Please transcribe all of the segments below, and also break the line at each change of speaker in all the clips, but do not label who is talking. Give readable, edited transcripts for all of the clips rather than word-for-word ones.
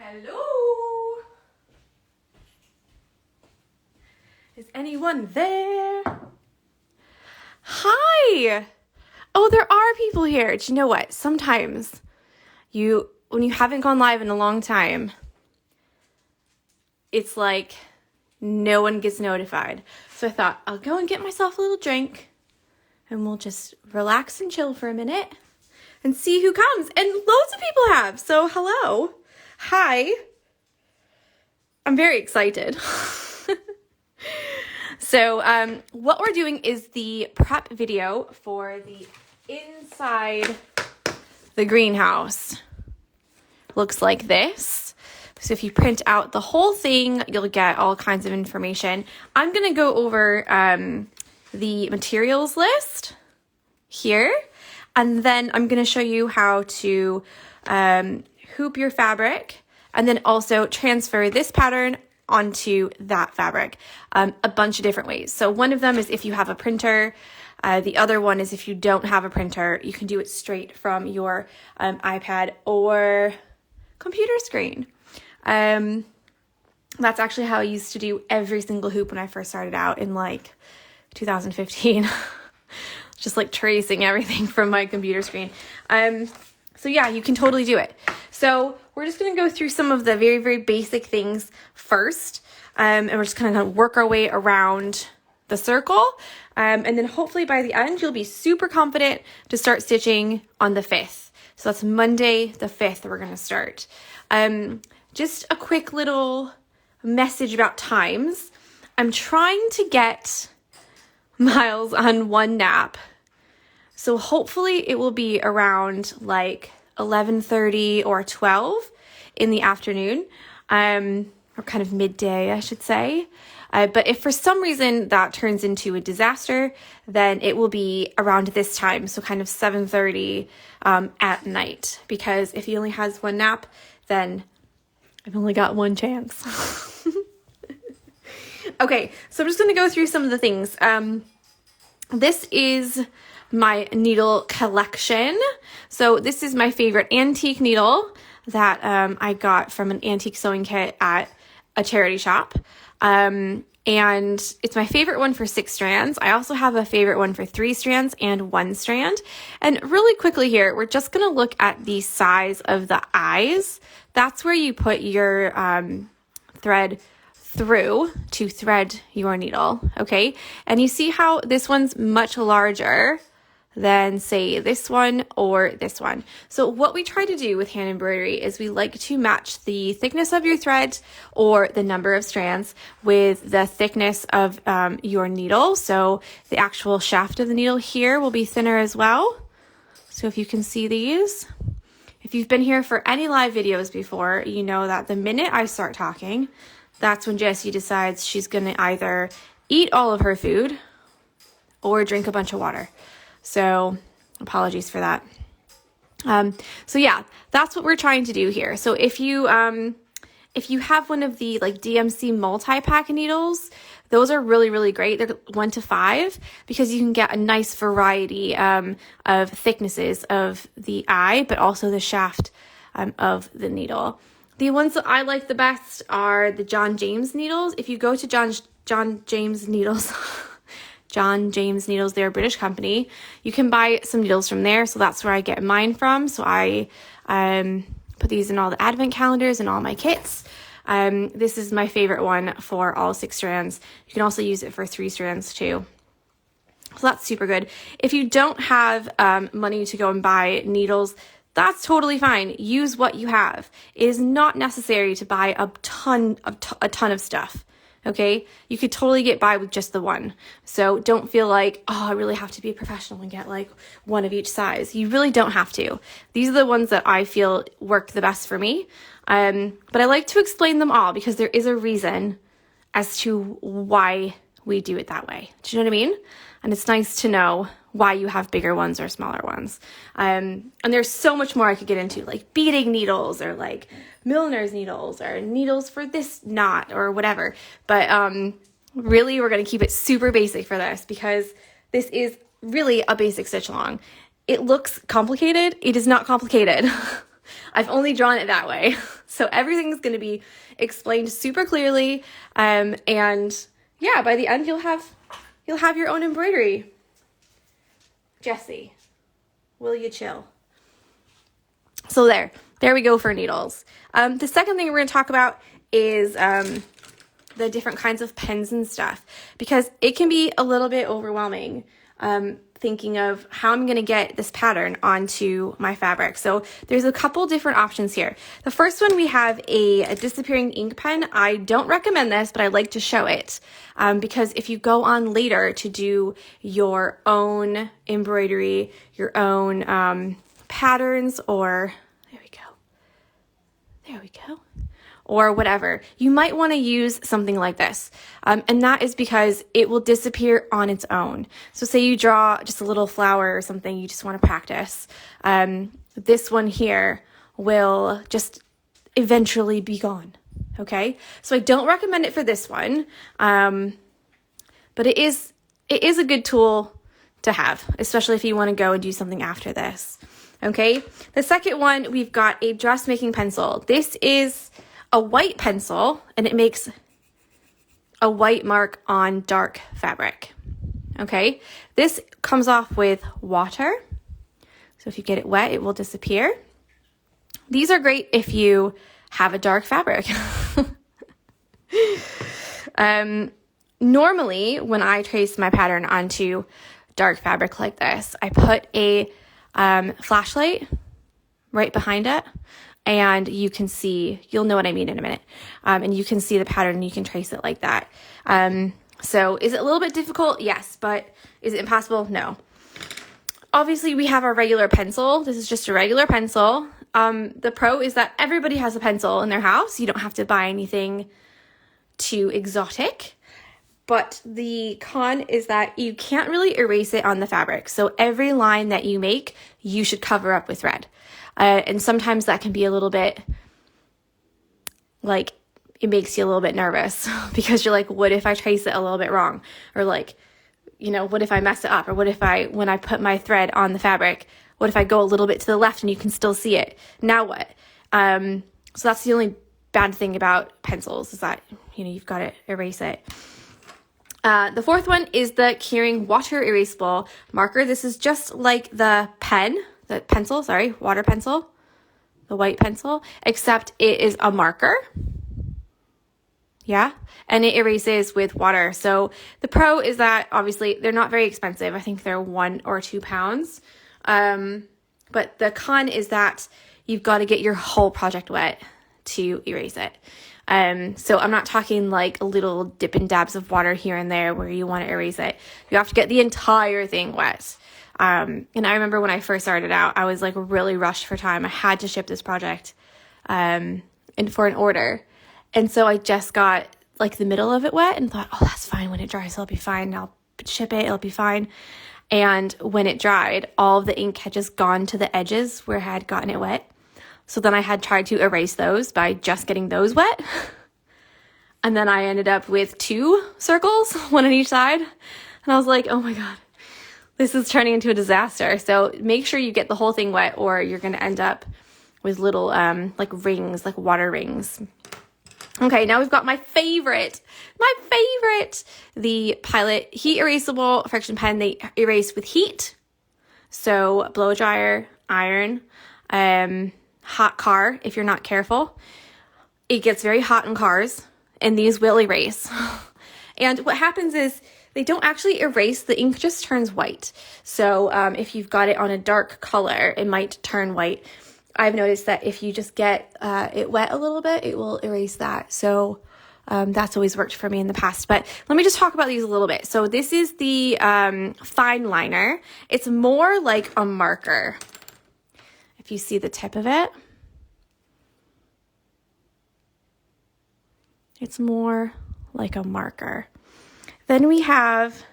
Hello? Is anyone there? Hi! Oh, there are people here. Do you know what? Sometimes when you haven't gone live in a long time, it's like no one gets notified. So I thought I'll go and get myself a little drink and we'll just relax and chill for a minute and see who comes. And loads of people have. So hello. Hi. I'm very excited. So what we're doing is the prep video for the inside the greenhouse. Looks like this. So if you print out the whole thing, you'll get all kinds of information. I'm going to go over the materials list here, and then I'm going to show you how to hoop your fabric and then also transfer this pattern onto that fabric a bunch of different ways. So one of them is if you have a printer. The other one is if you don't have a printer, you can do it straight from your iPad or computer screen. That's actually how I used to do every single hoop when I first started out in like 2015. Just like tracing everything from my computer screen. So yeah, you can totally do it. So we're just going to go through some of the very, very basic things first. And we're just kind of going to work our way around the circle. And then hopefully by the end, you'll be super confident to start stitching on the 5th. So that's Monday, the 5th, we're going to start. Just a quick little message about times. I'm trying to get Miles on one nap. So hopefully it will be around like 11:30 or 12 in the afternoon, or kind of midday, I should say. But if for some reason that turns into a disaster, then it will be around this time. So kind of 7:30 at night, because if he only has one nap, then I've only got one chance. Okay, so I'm just going to go through some of the things. This is my needle collection. So this is my favorite antique needle that I got from an antique sewing kit at a charity shop. And it's my favorite one for 6 strands. I also have a favorite one for 3 strands and 1 strand. And really quickly here, we're just going to look at the size of the eyes. That's where you put your thread through to thread your needle, okay? And you see how this one's much larger than say this one or this one. So what we try to do with hand embroidery is we like to match the thickness of your thread or the number of strands with the thickness of your needle. So the actual shaft of the needle here will be thinner as well. So if you can see these, if you've been here for any live videos before, you know that the minute I start talking, that's when Jessie decides she's gonna either eat all of her food or drink a bunch of water. So apologies for that. So yeah, that's what we're trying to do here. So if you have one of the like DMC multi-pack needles, those are really, really great. They're 1 to 5 because you can get a nice variety of thicknesses of the eye, but also the shaft of the needle. The ones that I like the best are the John James needles. If you go to John James Needles, John James Needles, they're a British company. You can buy some needles from there. So that's where I get mine from. So I put these in all the advent calendars and all my kits. This is my favorite one for all 6 strands. You can also use it for 3 strands too. So that's super good. If you don't have money to go and buy needles, that's totally fine. Use what you have. It is not necessary to buy a ton of stuff. Okay, you could totally get by with just the one. So don't feel like, oh, I really have to be a professional and get like one of each size. You really don't have to. These are the ones that I feel work the best for me. But I like to explain them all because there is a reason as to why we do it that way. Do you know what I mean? And it's nice to know why you have bigger ones or smaller ones. And there's so much more I could get into, like beading needles or like milliner's needles or needles for this knot or whatever. But really, we're going to keep it super basic for this because this is really a basic stitch along. It looks complicated. It is not complicated. I've only drawn it that way. So everything's going to be explained super clearly. And yeah, by the end, you'll have your own embroidery. Jessie, will you chill? So there we go for needles. The second thing we're going to talk about is the different kinds of pens and stuff, because it can be a little bit overwhelming thinking of how I'm going to get this pattern onto my fabric. So there's a couple different options here. The first one, we have a disappearing ink pen. I don't recommend this, but I like to show it because if you go on later to do your own embroidery, your own patterns, or there we go, or whatever, you might want to use something like this. And that is because it will disappear on its own. So say you draw just a little flower or something, you just want to practice. This one here will just eventually be gone. Okay. So I don't recommend it for this one. But it is a good tool to have, especially if you want to go and do something after this. Okay. The second one, we've got a dressmaking pencil. This is a white pencil, and it makes a white mark on dark fabric. Okay, this comes off with water, so if you get it wet, it will disappear. These are great if you have a dark fabric. Normally, when I trace my pattern onto dark fabric like this, I put a flashlight right behind it, and you can see, you'll know what I mean in a minute. And you can see the pattern and you can trace it like that. So is it a little bit difficult? Yes, but is it impossible? No. Obviously we have our regular pencil. This is just a regular pencil. The pro is that everybody has a pencil in their house. You don't have to buy anything too exotic. But the con is that you can't really erase it on the fabric. So every line that you make, you should cover up with thread. And sometimes that can be a little bit, like, it makes you a little bit nervous because you're like, what if I trace it a little bit wrong? Or like, you know, what if I mess it up? Or what if when I put my thread on the fabric, what if I go a little bit to the left and you can still see it? Now what? So that's the only bad thing about pencils, is that, you know, you've got to erase it. The fourth one is the Kering water erasable marker. This is just like the water pencil, the white pencil, except it is a marker. Yeah. And it erases with water. So the pro is that obviously they're not very expensive. I think they're £1 or £2. But the con is that you've got to get your whole project wet to erase it. So I'm not talking like little dip and dabs of water here and there where you want to erase it. You have to get the entire thing wet. And I remember when I first started out, I was like really rushed for time. I had to ship this project, and for an order. And so I just got like the middle of it wet and thought, oh, that's fine. When it dries, it'll be fine. I'll ship it. It'll be fine. And when it dried, all of the ink had just gone to the edges where I had gotten it wet. So then I had tried to erase those by just getting those wet. And then I ended up with 2 circles, one on each side. And I was like, oh my God, this is turning into a disaster. So make sure you get the whole thing wet, or you're going to end up with little like rings, like water rings. Okay, now we've got my favorite, the Pilot heat erasable friction pen. They erase with heat. So blow dryer, iron, hot car if you're not careful. It gets very hot in cars, and these will erase. And what happens is they don't actually erase, the ink just turns white. So if you've got it on a dark color, it might turn white. I've noticed that if you just get it wet a little bit, it will erase that. So that's always worked for me in the past. But let me just talk about these a little bit. So this is the fine liner. It's more like a marker. If you see the tip of it, it's more like a marker. Then we have,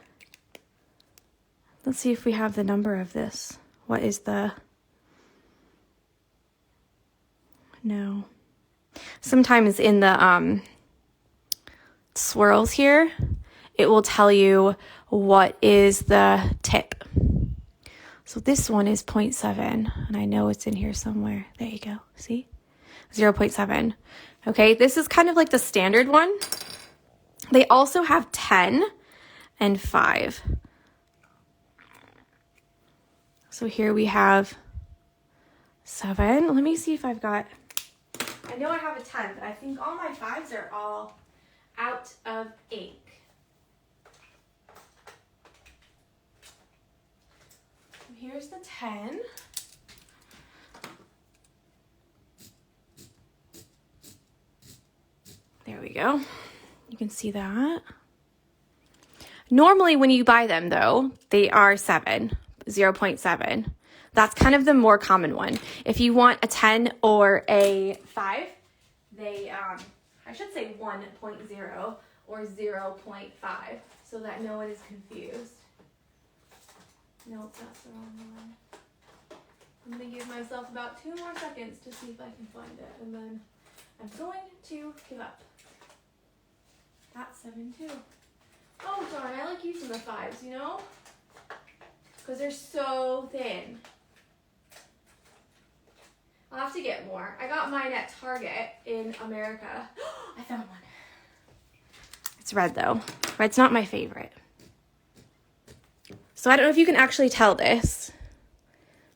let's see if we have the number of this. What is no. Sometimes in the swirls here, it will tell you what is the tip. So this one is 0.7, and I know it's in here somewhere. There you go. See? 0.7. Okay, this is kind of like the standard one. They also have 10 and 5. So here we have 7. Let me see if I've got, I know I have a 10, but I think all my 5s are all out of ink. Here's the 10. There we go. You can see that. Normally when you buy them though, they are 0.7. That's kind of the more common one. If you want a 10 or a 5, they, I should say 1.0 or 0.5 so that no one is confused. Nope, that's the wrong one. I'm going to give myself about 2 more seconds to see if I can find it, and then I'm going to give up. That's 7 too. Oh darn, I like using the 5s, you know? Because they're so thin. I'll have to get more. I got mine at Target in America. I found one. It's red though. Red's not my favorite. So I don't know if you can actually tell this,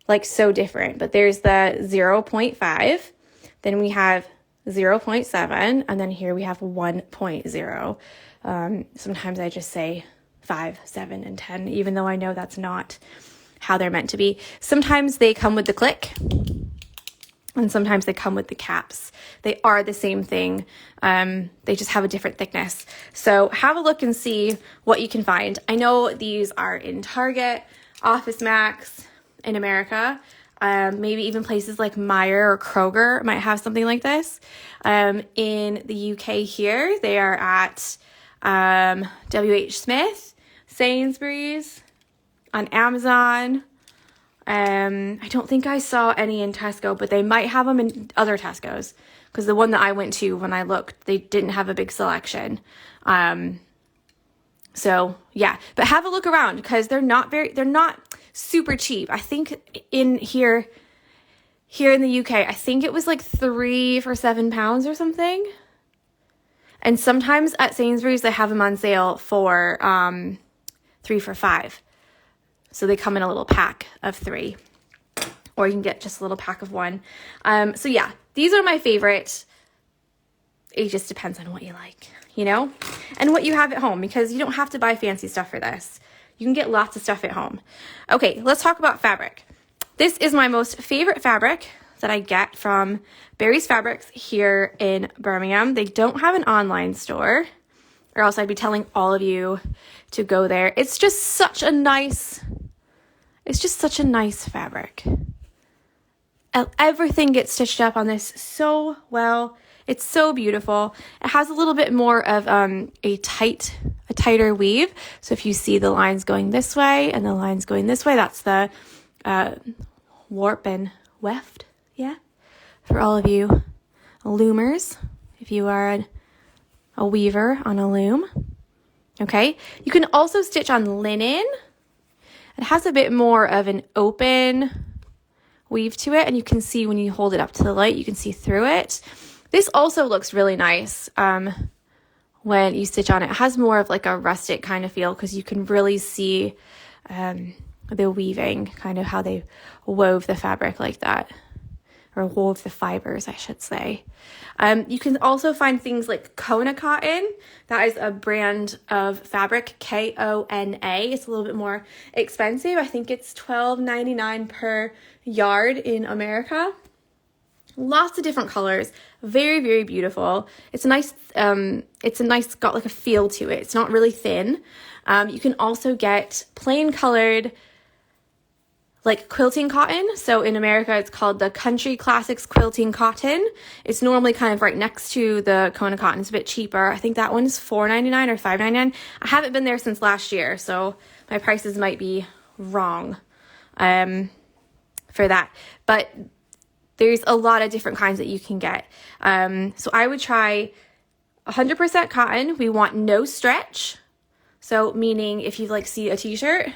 like so different, but there's the 0.5, then we have 0.7, and then here we have 1.0. Sometimes I just say 5, 7, and 10, even though I know that's not how they're meant to be. Sometimes they come with the click, and sometimes they come with the caps. They are the same thing. They just have a different thickness. So have a look and see what you can find. I know these are in Target, Office Max in America. Maybe even places like Meijer or Kroger might have something like this. In the UK here, they are at WH Smith, Sainsbury's, on Amazon. I don't think I saw any in Tesco, but they might have them in other Tesco's, because the one that I went to when I looked, they didn't have a big selection. So yeah, but have a look around because they're not super cheap. I think in here in the UK, I think it was like 3 for £7 or something. And sometimes at Sainsbury's, they have them on sale for 3 for £5. So they come in a little pack of 3, or you can get just a little pack of 1. So yeah, these are my favorite. It just depends on what you like, you know, and what you have at home, because you don't have to buy fancy stuff for this. You can get lots of stuff at home. Okay, let's talk about fabric. This is my most favorite fabric that I get from Barry's Fabrics here in Birmingham. They don't have an online store, or else I'd be telling all of you to go there. It's just such a nice fabric. Everything gets stitched up on this so well. It's so beautiful. It has a little bit more of a tighter weave. So if you see the lines going this way and the lines going this way, that's the warp and weft. Yeah. For all of you loomers, if you are a weaver on a loom. Okay. You can also stitch on linen. It has a bit more of an open weave to it, and you can see when you hold it up to the light, you can see through it. This also looks really nice when you stitch on it. It has more of like a rustic kind of feel, because you can really see the weaving, kind of how they wove the fabric like that, or wove the fibers, I should say. You can also find things like Kona Cotton. That is a brand of fabric, Kona. It's a little bit more expensive. I think it's $12.99 per yard in America. Lots of different colors, very, very beautiful. It's a nice, got like a feel to it. It's not really thin. You can also get plain colored, like quilting cotton. So in America, it's called the Country Classics Quilting Cotton. It's normally kind of right next to the Kona Cotton. It's a bit cheaper. I think that one is $4.99 or $5.99. I haven't been there since last year, so my prices might be wrong for that. But there's a lot of different kinds that you can get. So I would try 100% cotton. We want no stretch. So meaning if you like see a t-shirt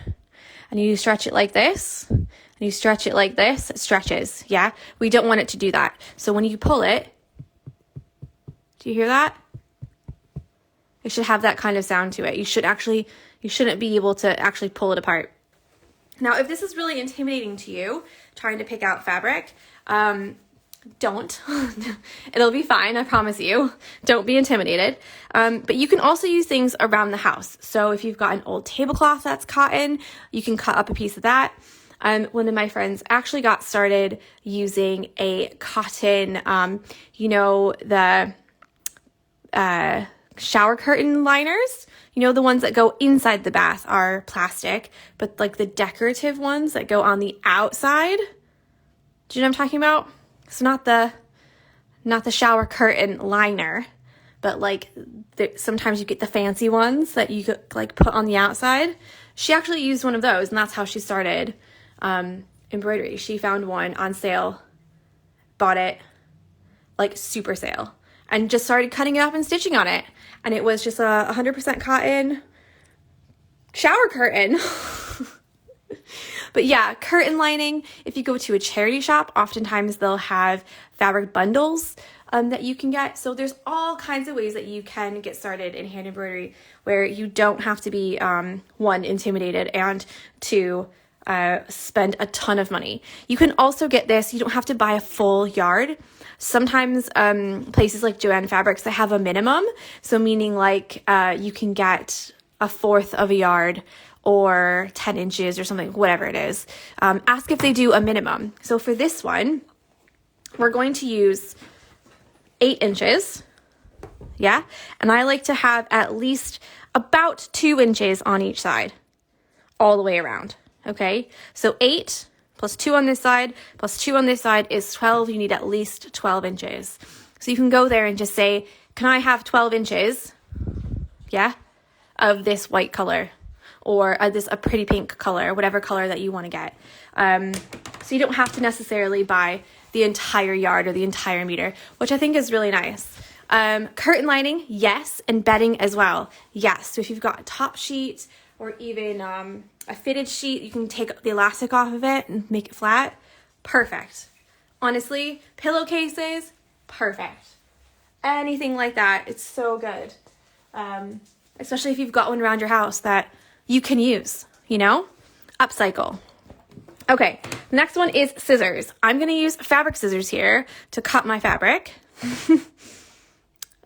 and you stretch it like this, and you stretch it like this, it stretches, yeah? We don't want it to do that. So when you pull it, do you hear that? It should have that kind of sound to it. You shouldn't be able to actually pull it apart. Now, if this is really intimidating to you, trying to pick out fabric, don't. It'll be fine, I promise you. Don't be intimidated. But you can also use things around the house. So if you've got an old tablecloth that's cotton, you can cut up a piece of that. One of my friends actually got started using a cotton, the shower curtain liners. You know, the ones that go inside the bath are plastic, but like the decorative ones that go on the outside. Do you know what I'm talking about? It's not the shower curtain liner, but like sometimes you get the fancy ones that you could like put on the outside. She actually used one of those, and that's how she started embroidery. She found one on sale, bought it like super sale, and just started cutting it up and stitching on it. And it was just a 100% cotton shower curtain. But yeah, curtain lining, if you go to a charity shop, oftentimes they'll have fabric bundles that you can get. So there's all kinds of ways that you can get started in hand embroidery where you don't have to be, one, intimidated, and two, spend a ton of money. You can also get this, you don't have to buy a full yard. Sometimes places like Joann Fabrics, they have a minimum. So meaning like you can get a fourth of a yard or 10 inches or something, whatever it is. Ask if they do a minimum. So for this one, we're going to use 8 inches. Yeah. And I like to have at least about 2 inches on each side, all the way around. Okay. So 8 plus 2 on this side, plus 2 on this side is 12. You need at least 12 inches. So you can go there and just say, can I have 12 inches, yeah, of this white color, or a pretty pink color, whatever color that you want to get. So you don't have to necessarily buy the entire yard or the entire meter, which I think is really nice. Curtain lining, yes, and bedding as well, yes. So if you've got a top sheet or even a fitted sheet, you can take the elastic off of it and make it flat. Perfect. Honestly, pillowcases, perfect. Anything like that, it's so good. Especially if you've got one around your house that you can use, upcycle. Okay, next one is scissors. I'm going to use fabric scissors here to cut my fabric.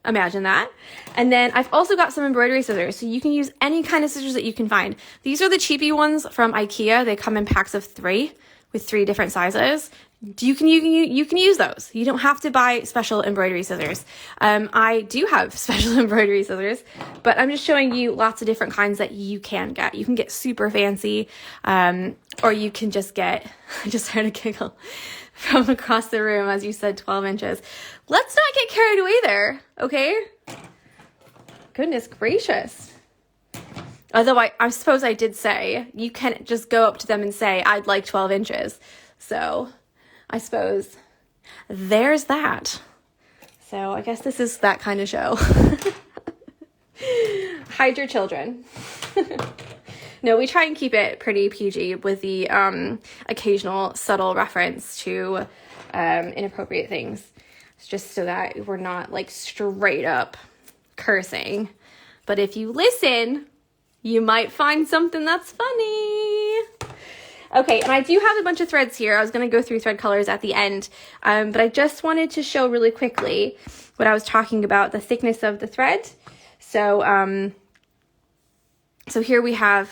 Imagine that. And then I've also got some embroidery scissors, so you can use any kind of scissors that you can find. These are the cheapy ones from IKEA. They come in packs of 3 with 3 different sizes. You can use those. You don't have to buy special embroidery scissors. I do have special embroidery scissors, but I'm just showing you lots of different kinds that you can get. You can get super fancy, or you can just get, I just heard a giggle from across the room as you said 12 inches. Let's not get carried away there, okay? Goodness gracious. Although I suppose I did say, you can just go up to them and say, I'd like 12 inches. So I suppose there's that. So I guess this is that kind of show. Hide your children. No, we try and keep it pretty PG with the occasional subtle reference to inappropriate things. It's just so that we're not like straight up cursing. But if you listen, you might find something that's funny. Okay, and I do have a bunch of threads here. I was going to go through thread colors at the end, but I just wanted to show really quickly what I was talking about, the thickness of the thread. So, so here we have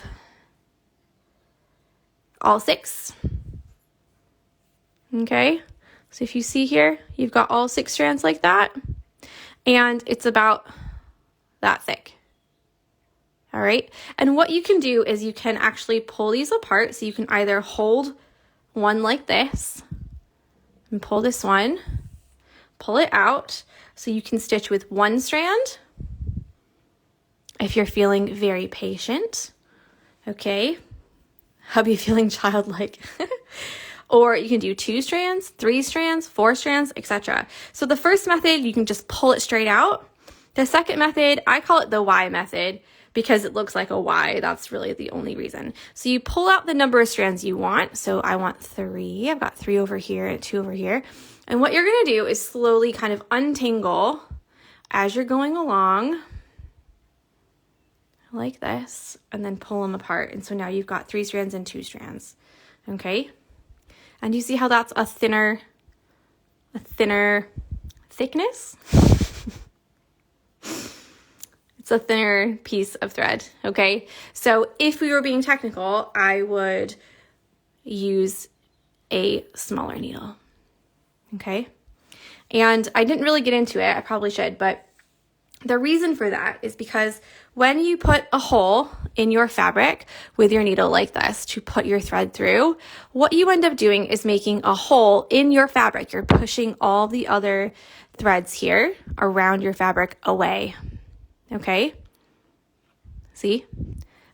all 6. Okay, so if you see here, you've got all 6 strands like that, and it's about that thick. All right, and what you can do is you can actually pull these apart. So you can either hold one like this and pull this one, pull it out, so you can stitch with 1 strand if you're feeling very patient. Okay, hubby feeling childlike. Or you can do 2 strands, 3 strands, 4 strands, etc. So the first method, you can just pull it straight out. The second method, I call it the Y method, because it looks like a Y. That's really the only reason. So you pull out the number of strands you want. So I want 3. I've got 3 over here and 2 over here. And what you're going to do is slowly kind of untangle as you're going along like this, and then pull them apart. And so now you've got 3 strands and 2 strands. Okay. And you see how that's a thinner thickness? It's a thinner piece of thread, okay? So if we were being technical, I would use a smaller needle, okay? And I didn't really get into it, I probably should, but the reason for that is because when you put a hole in your fabric with your needle like this to put your thread through, what you end up doing is making a hole in your fabric. You're pushing all the other threads here around your fabric away. Okay? See?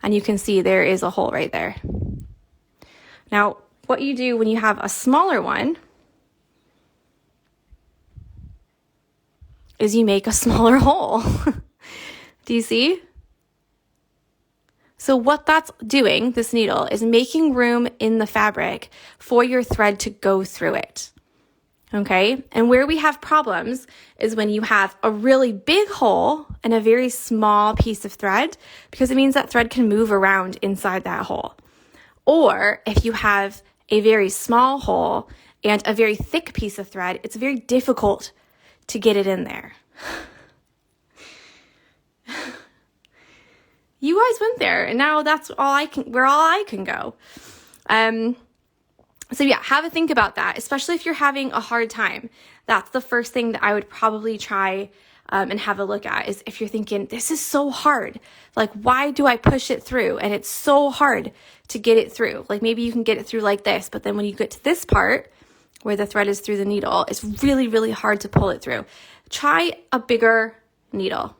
And you can see there is a hole right there. Now, what you do when you have a smaller one is you make a smaller hole. Do you see? So what that's doing, this needle, is making room in the fabric for your thread to go through it. Okay? And where we have problems is when you have a really big hole and a very small piece of thread, because it means that thread can move around inside that hole. Or if you have a very small hole and a very thick piece of thread, it's very difficult to get it in there. You guys went there, and now that's all I can go. So yeah, have a think about that, especially if you're having a hard time. That's the first thing that I would probably try and have a look at, is if you're thinking, this is so hard. Like, why do I push it through? And it's so hard to get it through. Like, maybe you can get it through like this, but then when you get to this part where the thread is through the needle, it's really, really hard to pull it through. Try a bigger needle.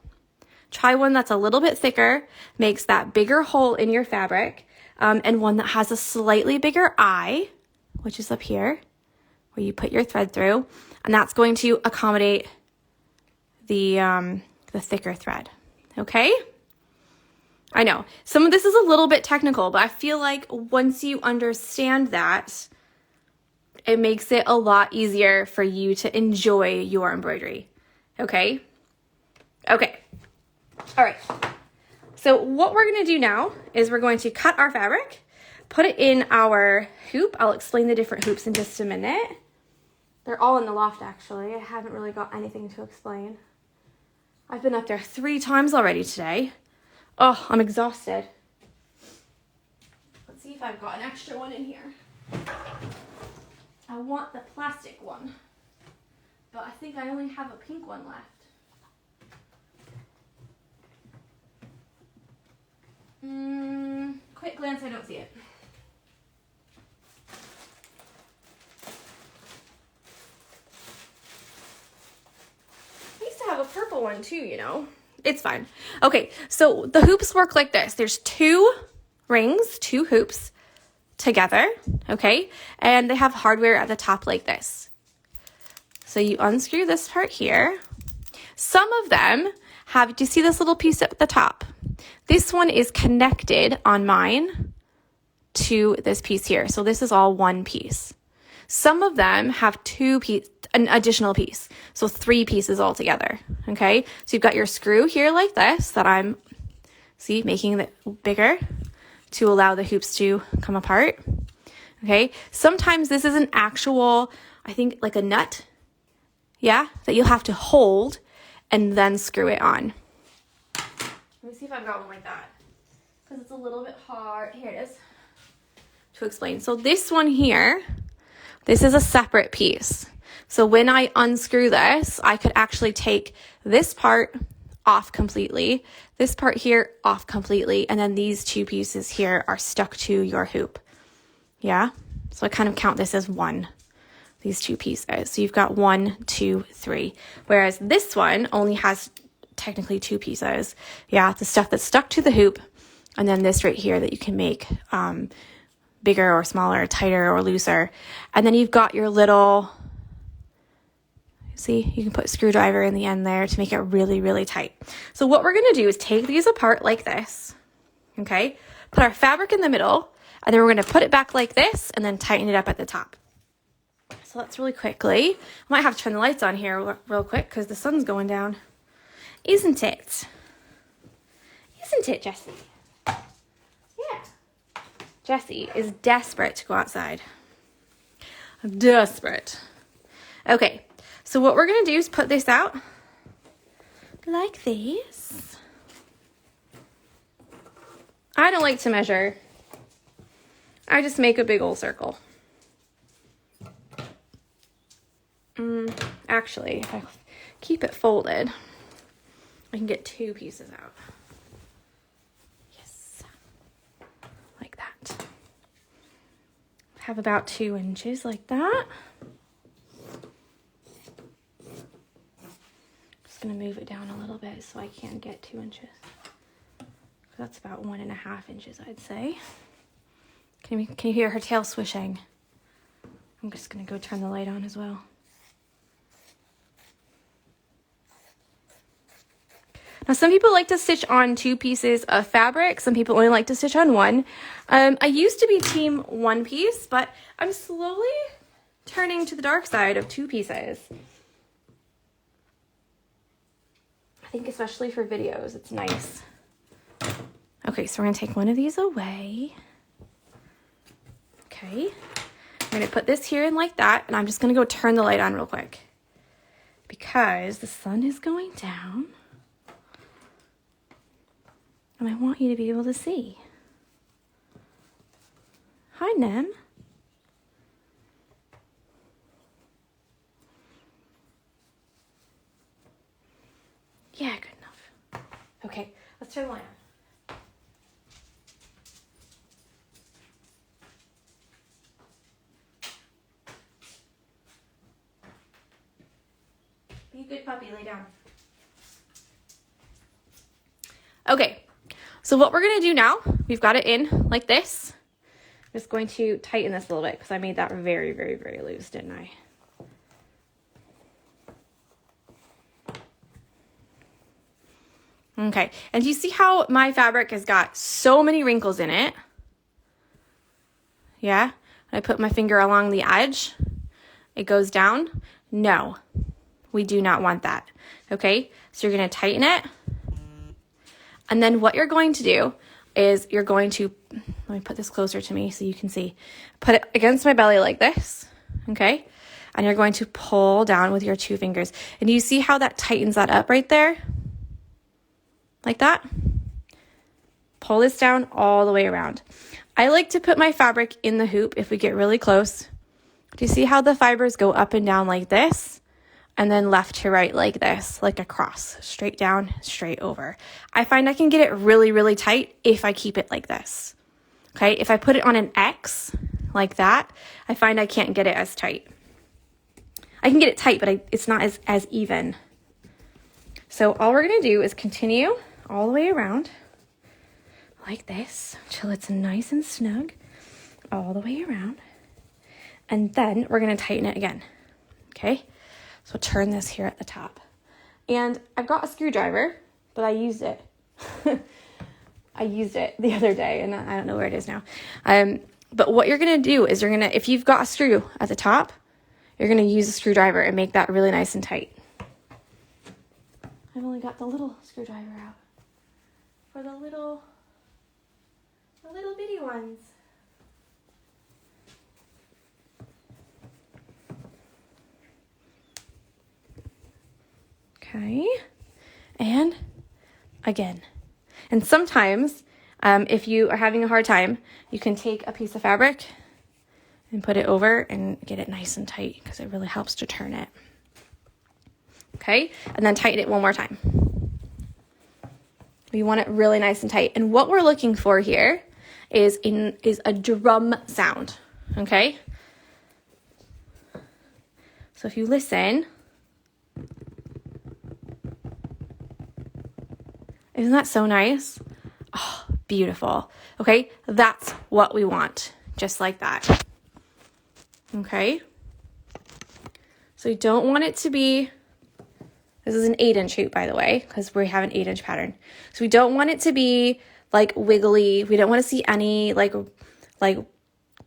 Try one that's a little bit thicker, makes that bigger hole in your fabric, and one that has a slightly bigger eye, which is up here, where you put your thread through, and that's going to accommodate the thicker thread. Okay? I know some of this is a little bit technical, but I feel like once you understand that, it makes it a lot easier for you to enjoy your embroidery. Okay? Okay. All right. So what we're going to do now is we're going to cut our fabric, put it in our hoop. I'll explain the different hoops in just a minute. They're all in the loft, actually. I haven't really got anything to explain. I've been up there 3 times already today. Oh, I'm exhausted. Let's see if I've got an extra one in here. I want the plastic one, but I think I only have a pink one left. Quick glance, I don't see it. I used to have a purple one too, you know. It's fine. Okay, so the hoops work like this. There's 2 rings, 2 hoops together, okay? And they have hardware at the top like this. So you unscrew this part here. Some of them have, do you see this little piece at the top? This one is connected on mine to this piece here. So this is all one piece. Some of them have an additional piece. So 3 pieces all together. Okay. So you've got your screw here like this that I'm, making it bigger to allow the hoops to come apart. Okay. Sometimes this is an actual, I think like a nut. Yeah. That you'll have to hold and then screw it on. Let me see if I've got one like that, because it's a little bit hard. Here it is to explain. So this one here, this is a separate piece. So when I unscrew this, I could actually take this part off completely, this part here off completely, and then these 2 pieces here are stuck to your hoop. Yeah? So I kind of count this as one, these 2 pieces. So you've got 1, 2, 3. Whereas this one only has technically 2 pieces. Yeah, the stuff that's stuck to the hoop, and then this right here that you can make bigger or smaller, tighter or looser. And then you've got your little, See, you can put a screwdriver in the end there to make it really, really tight. So what we're gonna do is take these apart like this, okay? Put our fabric in the middle, and then we're gonna put it back like this and then tighten it up at the top. So let's really quickly, I might have to turn the lights on here real quick because the sun's going down. Isn't it? Isn't it, Jessie? Yeah. Jessie is desperate to go outside. I'm desperate. Okay, so what we're gonna do is put this out like this. I don't like to measure. I just make a big old circle. Actually, if I keep it folded, I can get 2 pieces out. Yes. Like that. Have about 2 inches like that. Just gonna move it down a little bit so I can get 2 inches. That's about 1.5 inches, I'd say. Can you hear her tail swishing? I'm just gonna go turn the light on as well. Now, some people like to stitch on 2 pieces of fabric. Some people only like to stitch on 1. I used to be team 1 piece, but I'm slowly turning to the dark side of 2 pieces. I think especially for videos, it's nice. Okay, so we're gonna take one of these away. Okay, I'm gonna put this here in like that, and I'm just gonna go turn the light on real quick because the sun is going down. And I want you to be able to see. Hi, Nem. Yeah, good enough. Okay, let's turn the light on. Be a good puppy, lay down. Okay. So what we're going to do now, we've got it in like this. I'm just going to tighten this a little bit because I made that very, very, very loose, didn't I? Okay, and you see how my fabric has got so many wrinkles in it? Yeah, I put my finger along the edge. It goes down. No, we do not want that. Okay, so you're going to tighten it. And then what you're going to do is you're going to, let me put this closer to me so you can see. Put it against my belly like this, okay? And you're going to pull down with your 2 fingers. And do you see how that tightens that up right there? Like that? Pull this down all the way around. I like to put my fabric in the hoop if we get really close. Do you see how the fibers go up and down like this? And then left to right like this, like a cross, straight down, straight over. I find I can get it really, really tight if I keep it like this. Okay, if I put it on an X like that, I find I can't get it as tight. I can get it tight, but it's not as even. So all we're gonna do is continue all the way around like this till it's nice and snug all the way around. And then we're gonna tighten it again, okay? So turn this here at the top. And I've got a screwdriver, but I used it. I used it the other day, and I don't know where it is now. But what you're going to do is if you've got a screw at the top, you're going to use a screwdriver and make that really nice and tight. I've only got the little screwdriver out for the little bitty ones. Okay, and again. And sometimes, if you are having a hard time, you can take a piece of fabric and put it over and get it nice and tight because it really helps to turn it. Okay, and then tighten it one more time. We want it really nice and tight. And what we're looking for here is a drum sound, okay? So if you listen, isn't that so nice? Oh, beautiful. Okay, that's what we want, just like that. Okay, So we don't want it to be, this is an 8-inch hoop, by the way, because we have an 8-inch pattern. So we don't want it to be like wiggly. We don't want to see any like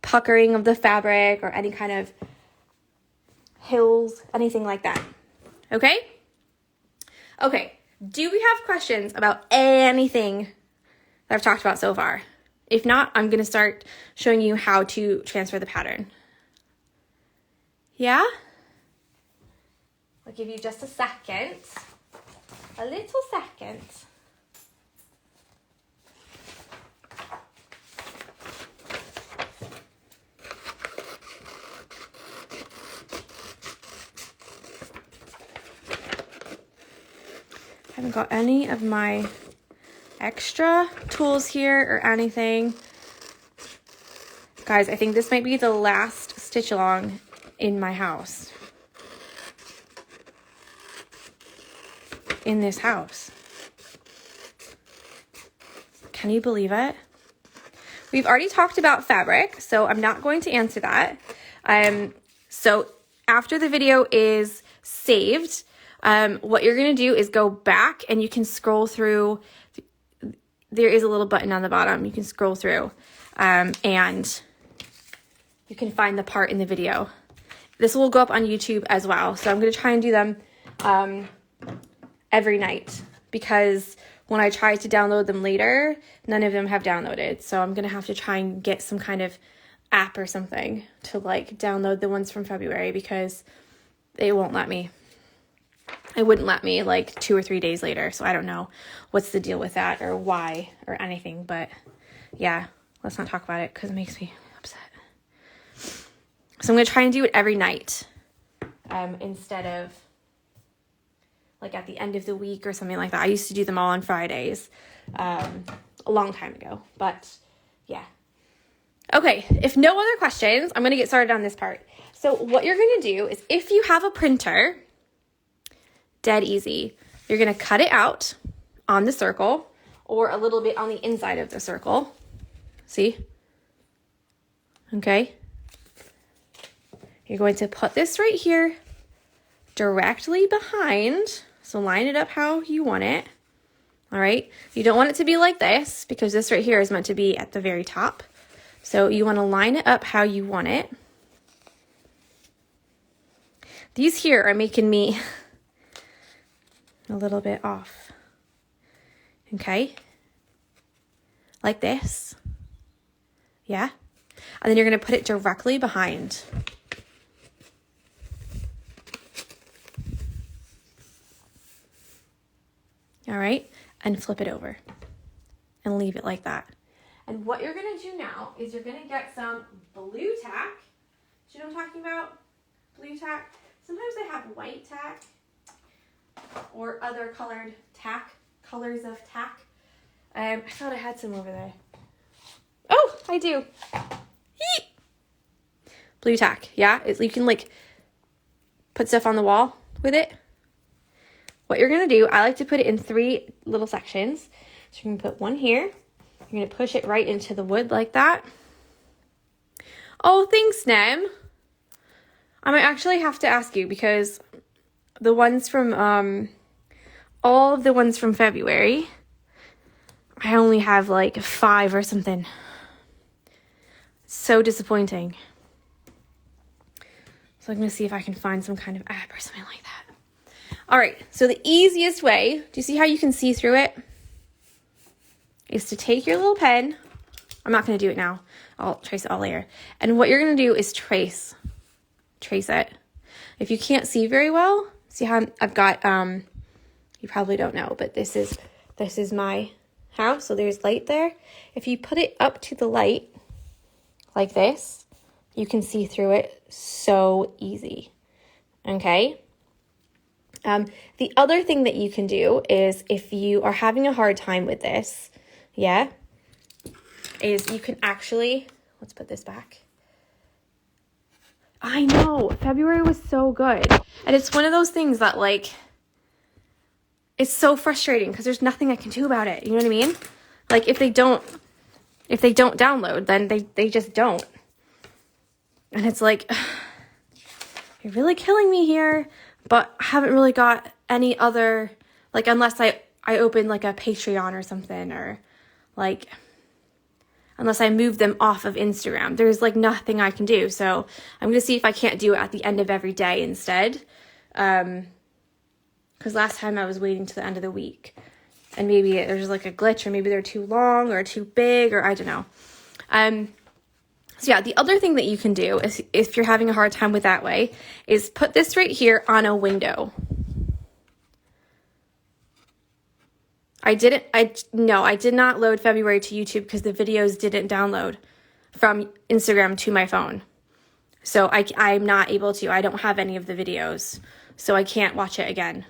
puckering of the fabric or any kind of hills, anything like that. Okay? Okay. Do we have questions about anything that I've talked about so far? If not, I'm going to start showing you how to transfer the pattern. Yeah? I'll give you just a second. A little second. I haven't got any of my extra tools here or anything. Guys, I think this might be the last stitch along in my house. In this house. Can you believe it? We've already talked about fabric, so I'm not going to answer that. So after the video is saved, what you're going to do is go back and you can scroll through. There is a little button on the bottom. You can scroll through and you can find the part in the video. This will go up on YouTube as well. So I'm going to try and do them every night because when I try to download them later, none of them have downloaded. So I'm going to have to try and get some kind of app or something to like download the ones from February because it won't let me. It wouldn't let me like 2 or 3 days later. So I don't know what's the deal with that or why or anything. But yeah, let's not talk about it because it makes me upset. So I'm going to try and do it every night instead of like at the end of the week or something like that. I used to do them all on Fridays a long time ago. But yeah. Okay, if no other questions, I'm going to get started on this part. So what you're going to do is if you have a printer, dead easy. You're going to cut it out on the circle or a little bit on the inside of the circle. See? Okay. You're going to put this right here directly behind. So line it up how you want it. All right. You don't want it to be like this because this right here is meant to be at the very top. So you want to line it up how you want it. These here are making me a little bit off. Okay. Like this. Yeah. And then you're going to put it directly behind. All right. And flip it over and leave it like that. And what you're going to do now is you're going to get some blue tack. Do you know what I'm talking about? Blue tack. Sometimes they have white tack or other colored tack, colors of tack. I thought I had some over there. Oh, I do. Yeet. Blue tack, yeah? You can like put stuff on the wall with it. What you're going to do, I like to put it in 3 little sections. So you're going to put one here. You're going to push it right into the wood like that. Oh, thanks, Nem. I might actually have to ask you because the ones from, all of the ones from February, I only have like 5 or something. So disappointing. So I'm going to see if I can find some kind of app or something like that. All right, so the easiest way, do you see how you can see through it? Is to take your little pen. I'm not going to do it now. I'll trace it all later. And what you're going to do is trace it. If you can't see very well, see how I've got, you probably don't know, but this is my house. So there's light there. If you put it up to the light like this, you can see through it so easy. Okay. The other thing that you can do is if you are having a hard time with this, yeah, is you can actually, let's put this back. I know, February was so good. And it's one of those things that like, it's so frustrating because there's nothing I can do about it. You know what I mean? Like if they don't download, then they just don't. And it's like, you're really killing me here. But I haven't really got any other, like, unless I open like a Patreon or something, or like, unless I move them off of Instagram, there's like nothing I can do. So I'm going to see if I can't do it at the end of every day instead. Because last time I was waiting to the end of the week, and maybe there's like a glitch, or maybe they're too long or too big, or I don't know. So yeah, the other thing that you can do is, if you're having a hard time with that way, is put this right here on a window. I did not load February to YouTube because the videos didn't download from Instagram to my phone. So I'm not able to. I don't have any of the videos, so I can't watch it again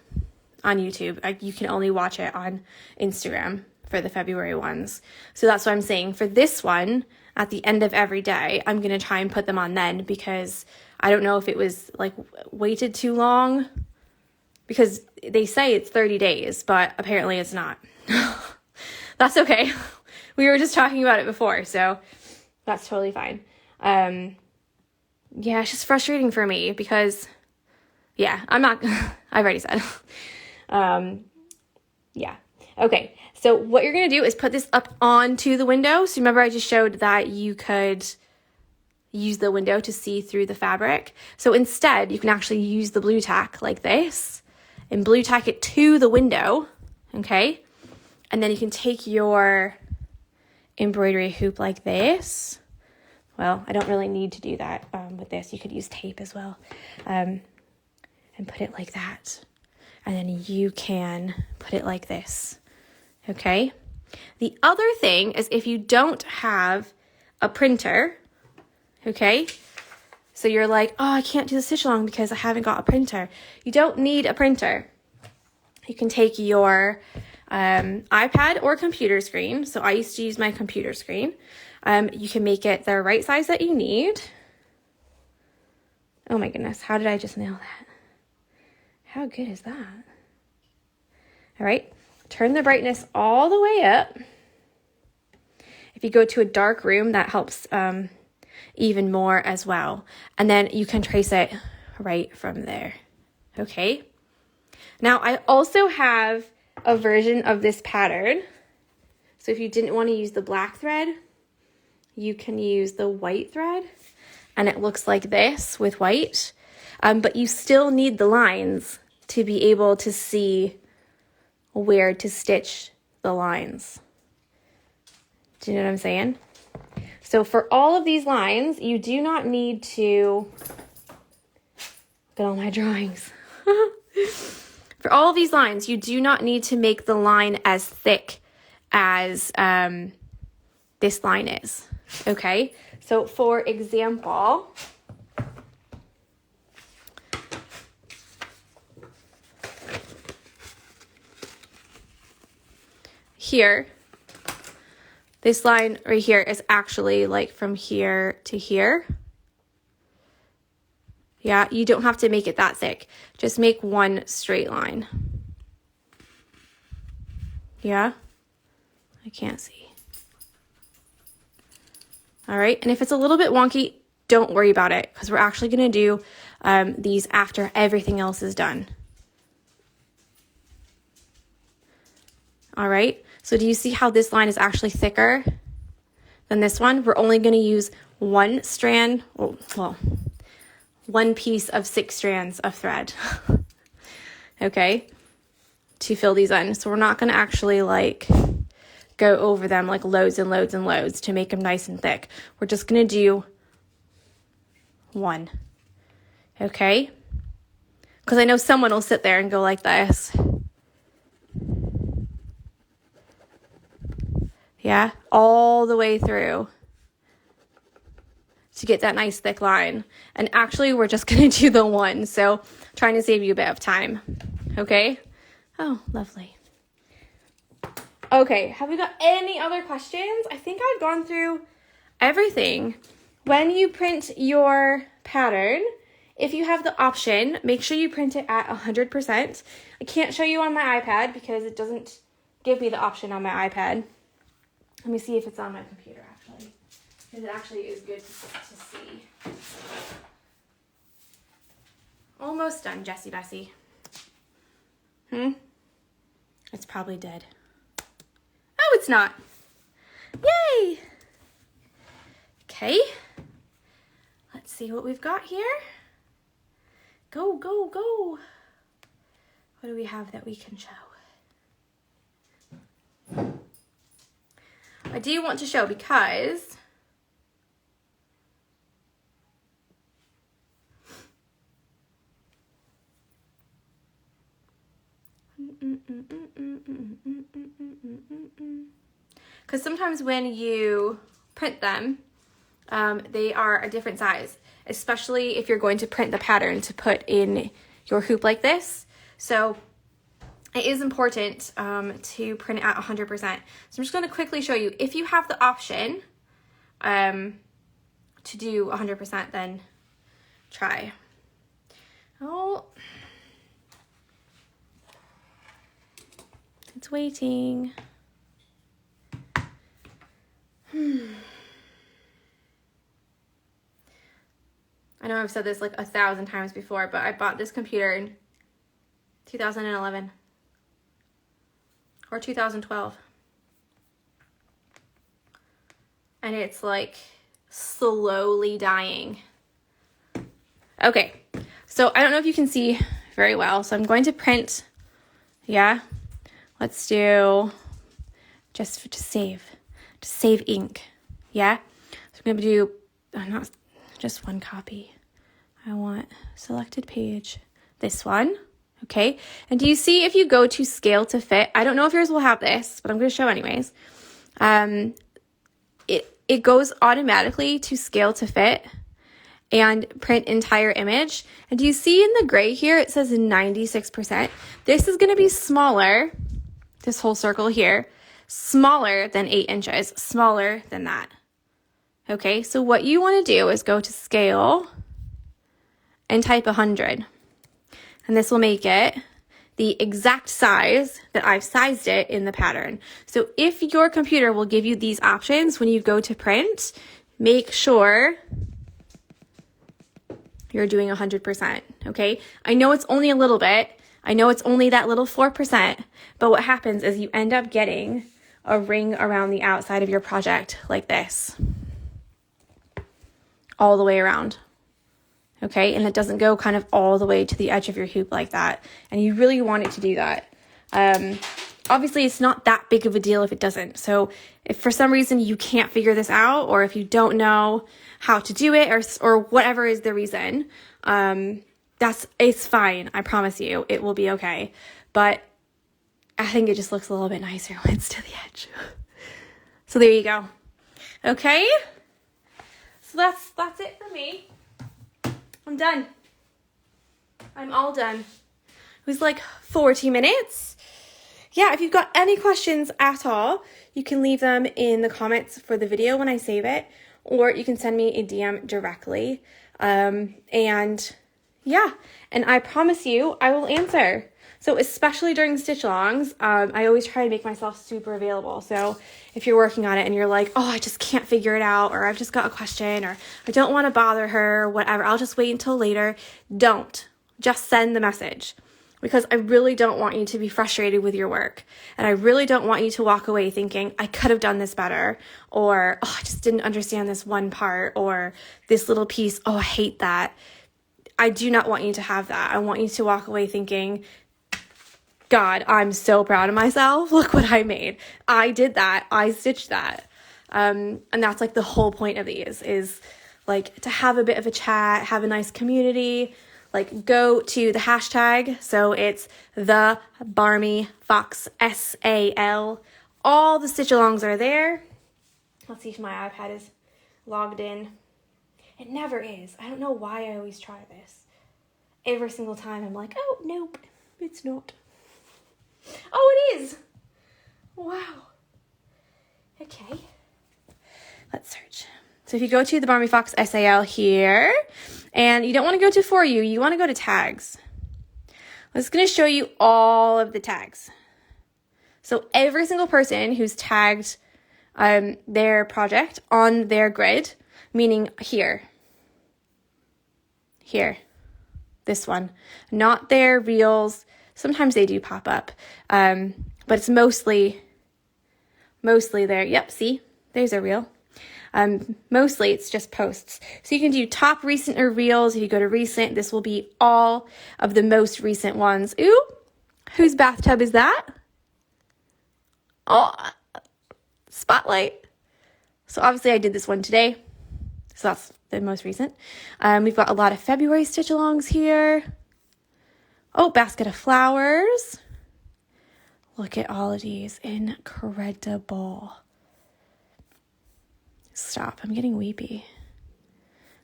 on YouTube. You can only watch it on Instagram for the February ones. So that's what I'm saying. For this one, at the end of every day, I'm going to try and put them on then, because I don't know if it was like waited too long, because they say it's 30 days, but apparently it's not. That's okay. We were just talking about it before, so that's totally fine. Yeah, it's just frustrating for me because, yeah, I've already said. Yeah. Okay. So what you're going to do is put this up onto the window. So remember I just showed that you could use the window to see through the fabric. So instead, you can actually use the blue tack like this and blue tack it to the window, okay? And then you can take your embroidery hoop like this. Well, I don't really need to do that with this. You could use tape as well, and put it like that. And then you can put it like this, okay? The other thing is, if you don't have a printer, okay? So you're like, oh, I can't do the stitch along because I haven't got a printer. You don't need a printer. You can take your iPad or computer screen. So I used to use my computer screen. You can make it the right size that you need. Oh my goodness, how did I just nail that? How good is that? All right, turn the brightness all the way up. If you go to a dark room, that helps even more as well. And then you can trace it right from there, okay? Now, I also have a version of this pattern. So if you didn't want to use the black thread, you can use the white thread, and it looks like this with white. But you still need the lines to be able to see where to stitch the lines. Do you know what I'm saying? So for all of these lines, you do not need to, look at all my drawings. For all of these lines, you do not need to make the line as thick as this line is, okay? So for example, here, this line right here is actually like from here to here. Yeah, you don't have to make it that thick. Just make one straight line. Yeah, I can't see. All right, and if it's a little bit wonky, don't worry about it, because we're actually gonna do these after everything else is done. All right, so do you see how this line is actually thicker than this one? We're only gonna use one strand, well, one piece of 6 strands of thread, okay, to fill these in. So we're not gonna actually like go over them like loads and loads and loads to make them nice and thick. We're just gonna do one, okay? Because I know someone will sit there and go like this. Yeah, all the way through to get that nice thick line. And actually, we're just gonna do the one, so trying to save you a bit of time, okay? Oh, lovely. Okay, have we got any other questions? I think I've gone through everything. When you print your pattern, if you have the option, make sure you print it at 100%. I can't show you on my iPad because it doesn't give me the option on my iPad. Let me see if it's on my computer, actually, because it actually is good to see. Almost done, Jessie Bessie. It's probably dead. Oh, it's not. Yay! Okay. Let's see what we've got here. Go, go, go. What do we have that we can show? I do want to show because sometimes when you print them, they are a different size, especially if you're going to print the pattern to put in your hoop like this. So it is important to print it at 100%. So I'm just going to quickly show you, if you have the option to do 100%, then try. Oh, it's waiting. I know I've said this like 1,000 times before, but I bought this computer in 2011 or 2012. And it's like slowly dying. Okay, so I don't know if you can see very well, so I'm going to print, yeah, let's do just to save ink, yeah? So I'm gonna do, not just one copy. I want selected page, this one, okay? And do you see if you go to scale to fit, I don't know if yours will have this, but I'm gonna show anyways. It goes automatically to scale to fit and print entire image. And do you see in the gray here, it says 96%. This is gonna be smaller, this whole circle here, smaller than 8 inches, smaller than that. Okay, so what you wanna do is go to scale and type 100. And this will make it the exact size that I've sized it in the pattern. So if your computer will give you these options when you go to print, make sure you're doing 100%, okay? I know it's only a little bit. I know it's only that little 4%, but what happens is you end up getting a ring around the outside of your project like this, all the way around. Okay, and it doesn't go kind of all the way to the edge of your hoop like that. And you really want it to do that. Obviously, it's not that big of a deal if it doesn't. So if for some reason you can't figure this out, or if you don't know how to do it, or whatever is the reason, it's fine. I promise you, it will be okay. But I think it just looks a little bit nicer when it's to the edge. So there you go. Okay, so that's it for me. I'm done. I'm all done. It was like 40 minutes. Yeah, if you've got any questions at all, you can leave them in the comments for the video when I save it, or you can send me a DM directly. And I promise you, I will answer. So especially during stitch alongs, I always try to make myself super available. So if you're working on it and you're like, oh, I just can't figure it out, or I've just got a question, or I don't want to bother her, or whatever, I'll just wait until later. Don't. Just send the message. Because I really don't want you to be frustrated with your work. And I really don't want you to walk away thinking, I could have done this better, or, oh, I just didn't understand this one part, or this little piece, oh, I hate that. I do not want you to have that. I want you to walk away thinking, God, I'm so proud of myself. Look what I made. I did that. I stitched that. And that's like the whole point of these, is like to have a bit of a chat, have a nice community, like go to the hashtag. So it's the Barmy Fox, SAL. All the stitch alongs are there. Let's see if my iPad is logged in. It never is. I don't know why I always try this. Every single time I'm like, oh, nope, it's not. Oh, it is. Wow. Okay. Let's search. So if you go to the Barmy Fox SAL here, and you don't want to go to For You, you want to go to Tags. I'm just going to show you all of the tags. So every single person who's tagged their project on their grid, meaning here, This one, not their reels. Sometimes they do pop up, but it's mostly there. Yep, see, there's a reel. Mostly it's just posts. So you can do top recent or reels. If you go to recent, this will be all of the most recent ones. Ooh, whose bathtub is that? Oh, spotlight. So obviously I did this one today. So that's the most recent. We've got a lot of February stitch alongs here. Oh, basket of flowers. Look at all of these. Incredible. Stop. I'm getting weepy.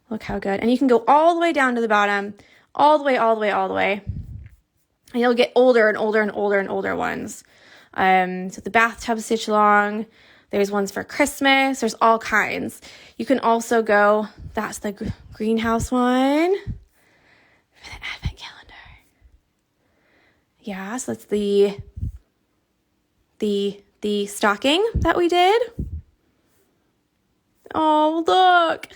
Look how good. And you can go all the way down to the bottom. All the way, all the way, all the way. And you'll get older and older and older and older ones. So the bathtub stitch along. There's ones for Christmas. There's all kinds. You can also go, that's the greenhouse one for the advent calendar. Yeah, so that's the stocking that we did. Oh, look.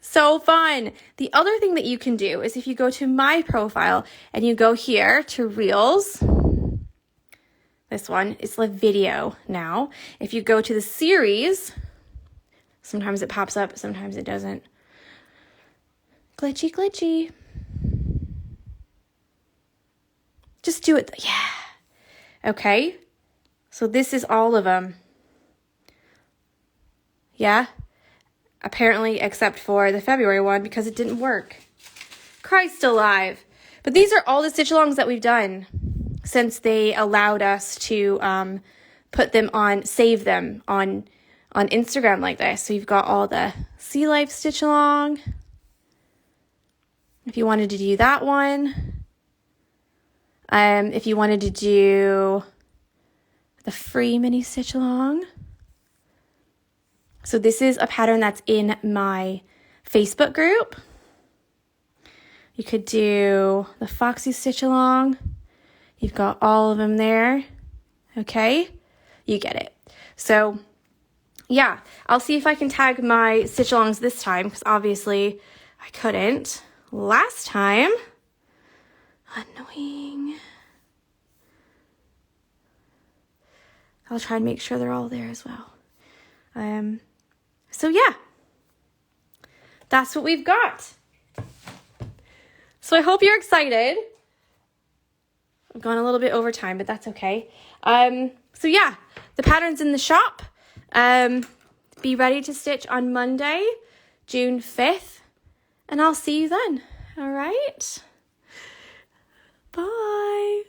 So fun. The other thing that you can do is if you go to my profile and you go here to Reels, this one is the video now. If you go to the series, sometimes it pops up, sometimes it doesn't. Glitchy, glitchy. Just do it. Yeah. Okay. So this is all of them. Yeah. Apparently, except for the February one because it didn't work. Christ alive. But these are all the stitch alongs that we've done since they allowed us to put them on, save them on Instagram like this. So you've got all the Sea Life stitch along. If you wanted to do that one. If you wanted to do the free mini stitch along. So this is a pattern that's in my Facebook group. You could do the Foxy stitch along. You've got all of them there. Okay, you get it. So yeah, I'll see if I can tag my stitch alongs this time because obviously I couldn't last time. Annoying. I'll try and make sure they're all there as well. So yeah, that's what we've got. So I hope you're excited. I've gone a little bit over time, but that's okay. So yeah, the pattern's in the shop. Be ready to stitch on Monday, June 5th, and I'll see you then. All right. Bye.